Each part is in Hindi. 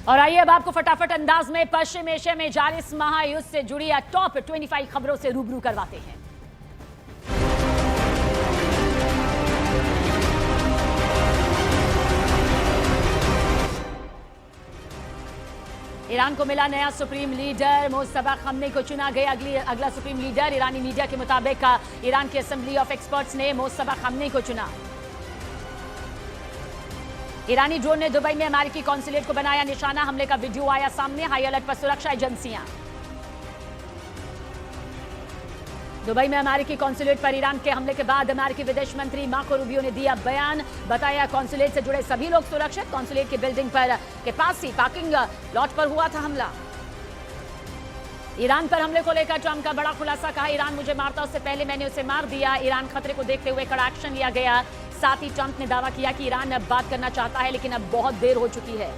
और आइए अब आपको फटाफट अंदाज में पश्चिम एशिया में जारी इस महायुद्ध से जुड़ी टॉप 25 खबरों से रूबरू करवाते हैं। ईरान को मिला नया सुप्रीम लीडर, मुस्तफा खमनी को चुना गया अगला सुप्रीम लीडर। ईरानी मीडिया के मुताबिक ईरान की असेंबली ऑफ एक्सपर्ट्स ने मुस्तफा खमनी को चुना। ईरानी ड्रोन ने दुबई में अमेरिकी कॉन्सुलेट को बनाया निशाना, हमले का वीडियो आया सामने, हाई अलर्ट पर सुरक्षा एजेंसियां। दुबई में अमेरिकी कॉन्सुलेट पर ईरान के हमले के बाद अमेरिकी विदेश मंत्री मार्को रूबियो ने दिया बयान, बताया कॉन्सुलेट से जुड़े सभी लोग सुरक्षित। कॉन्सुलेट की बिल्डिंग पर के पास ही पार्किंग लॉट पर हुआ था हमला। ईरान पर हमले को लेकर ट्रंप का बड़ा खुलासा, कहा ईरान मुझे मारता उससे पहले मैंने उसे मार दिया। ईरान खतरे को देखते हुए कड़ा एक्शन लिया गया। साथ ही ट्रंप ने दावा किया कि ईरान अब बात करना चाहता है लेकिन अब बहुत देर हो चुकी है।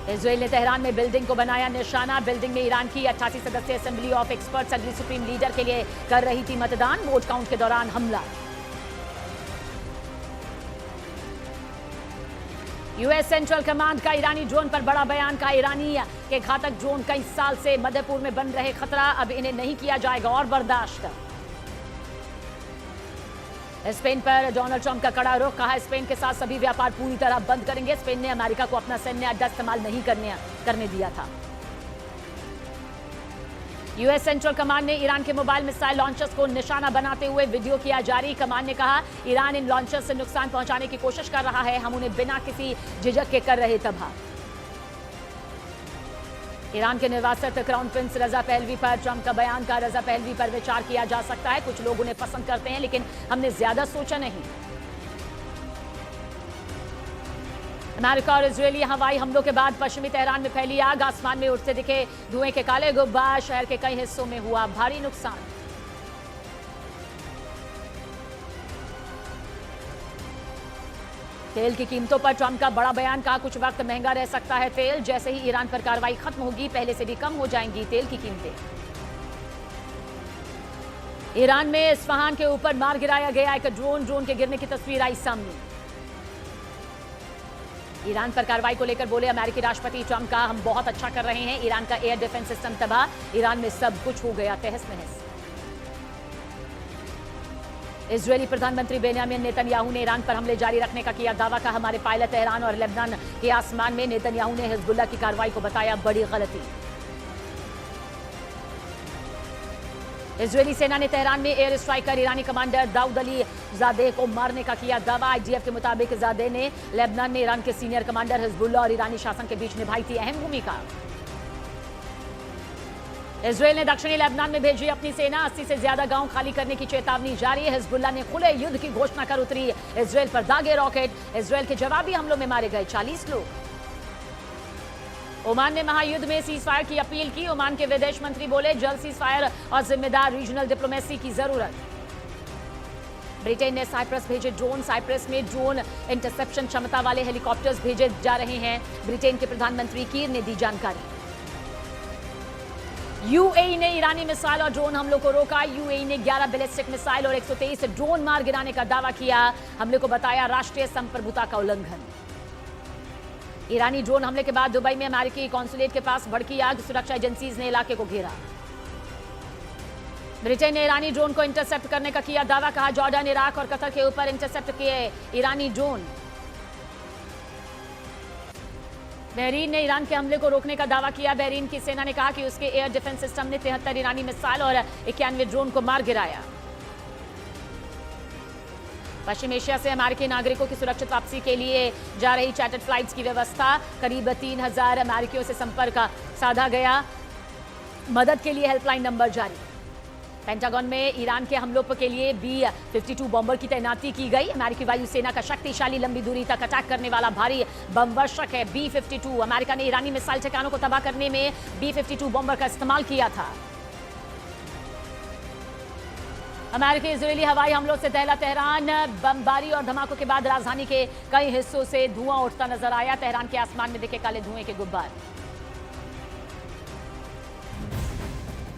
इजराइल ने तेहरान में बिल्डिंग को बनाया निशाना, बिल्डिंग में ईरान की 88 सदस्यीय असेंबली ऑफ एक्सपर्ट्स अगली सुप्रीम लीडर के लिए कर रही थी मतदान। वोट काउंट के दौरान हमला। यूएस सेंट्रल कमांड का ईरानी ड्रोन पर बड़ा बयान, का ईरानी के घातक ड्रोन कई साल से मध्यपूर्व में बन रहे खतरा, अब इन्हें नहीं किया जाएगा और बर्दाश्त। स्पेन पर डोनाल्ड ट्रंप का कड़ा रुख, कहा स्पेन के साथ सभी व्यापार पूरी तरह बंद करेंगे। स्पेन ने अमेरिका को अपना सैन्य अड्डा इस्तेमाल नहीं करने दिया था। यूएस सेंट्रल कमांड ने ईरान के मोबाइल मिसाइल लॉन्चर्स को निशाना बनाते हुए वीडियो किया जारी। कमांड ने कहा ईरान इन लॉन्चर्स से नुकसान पहुंचाने की कोशिश कर रहा है, हम उन्हें बिना किसी झिझक के कर रहे तबाह। ईरान के निर्वासित क्राउन प्रिंस रजा पहलवी पर ट्रंप का बयान, का रजा पहलवी पर विचार किया जा सकता है, कुछ लोग उन्हें पसंद करते हैं लेकिन हमने ज्यादा सोचा नहीं। अमेरिका और इजरायली हवाई हमलों के बाद पश्चिमी तेहरान में फैली आग, आसमान में उठते दिखे धुएं के काले गुब्बार, शहर के कई हिस्सों में हुआ भारी नुकसान। तेल की कीमतों पर ट्रंप का बड़ा बयान, कहा कुछ वक्त महंगा रह सकता है तेल, जैसे ही ईरान पर कार्रवाई खत्म होगी पहले से भी कम हो जाएंगी तेल की कीमतें। ईरान में इस्फहान के ऊपर मार गिराया गया एक ड्रोन के गिरने की तस्वीर आई सामने। ईरान पर कार्रवाई को लेकर बोले अमेरिकी राष्ट्रपति ट्रंप, का हम बहुत अच्छा कर रहे हैं, ईरान का एयर डिफेंस सिस्टम तबाह, ईरान में सब कुछ हो गया तहस नहस। इजरायली प्रधानमंत्री बेंयामिन नेतन्याहू ने ईरान पर हमले जारी रखने का किया दावा, का हमारे पायलट तेहरान और लेबनान के आसमान में। नेतन्याहू ने हिजबुल्लाह की कार्रवाई को बताया बड़ी गलती। इजरायली सेना ने तेहरान में एयर स्ट्राइक कर ईरानी कमांडर दाऊद अली जादेह को मारने का किया दावा। आईडीएफ के मुताबिक जादेह ने लेबनान में ईरान के सीनियर कमांडर हिजबुल्लाह और ईरानी शासन के बीच निभाई थी अहम भूमिका। इजरायल ने दक्षिणी लेबनान में भेजी अपनी सेना, 80 से ज्यादा गांव खाली करने की चेतावनी जारी है। हिजबुल्लाह ने खुले युद्ध की घोषणा कर उतरी इजरायल पर दागे रॉकेट। इजरायल के जवाबी हमलों में मारे गए 40 लोग। ओमान ने महायुद्ध में सीज फायर की अपील की। ओमान के विदेश मंत्री बोले जल्द सीज फायर और जिम्मेदार रीजनल डिप्लोमेसी की जरूरत। ब्रिटेन ने साइप्रस भेजे ड्रोन, साइप्रस में ड्रोन इंटरसेप्शन क्षमता वाले हेलीकॉप्टर्स भेजे जा रहे हैं, ब्रिटेन के प्रधानमंत्री कीर ने दी जानकारी। यूएई ने ईरानी मिसाइल और ड्रोन हमलों को रोका। यूएई ने 11 बैलिस्टिक मिसाइल और 123 ड्रोन मार गिराने का दावा किया। हमले को बताया राष्ट्रीय संप्रभुता का उल्लंघन। ईरानी ड्रोन हमले के बाद दुबई में अमेरिकी कॉन्सुलेट के पास भड़की आग, सुरक्षा एजेंसीज ने इलाके को घेरा। ब्रिटेन ने ईरानी ड्रोन को इंटरसेप्ट करने का किया दावा, कहा जॉर्डन, इराक और कतर के ऊपर इंटरसेप्ट किए ईरानी ड्रोन। बहरीन ने ईरान के हमले को रोकने का दावा किया। बहरीन की सेना ने कहा कि उसके एयर डिफेंस सिस्टम ने 73 ईरानी मिसाइल और 91 ड्रोन को मार गिराया। पश्चिम एशिया से अमेरिकी नागरिकों की सुरक्षित वापसी के लिए जा रही चार्टर्ड फ्लाइट्स की व्यवस्था, करीब 3000 अमेरिकियों से संपर्क साधा गया। मदद के लिए हेल्पलाइन नंबर जारी। पेंटागन में ईरान के हमलों के लिए B-52 बॉम्बर की तैनाती की गई। अमेरिकी वायुसेना का शक्तिशाली लंबी दूरी तक अटैक करने वाला भारी बमवर्षक है B-52। अमेरिका ने ईरानी मिसाइल ठिकानों को तबाह करने में B-52 बॉम्बर का इस्तेमाल किया था। अमेरिकी इजरायली हवाई हमलों से दहला तेहरान, बमबारी और धमाकों के बाद राजधानी के कई हिस्सों से धुआं उठता नजर आया। तेहरान के आसमान में दिखे काले धुएं के गुब्बार।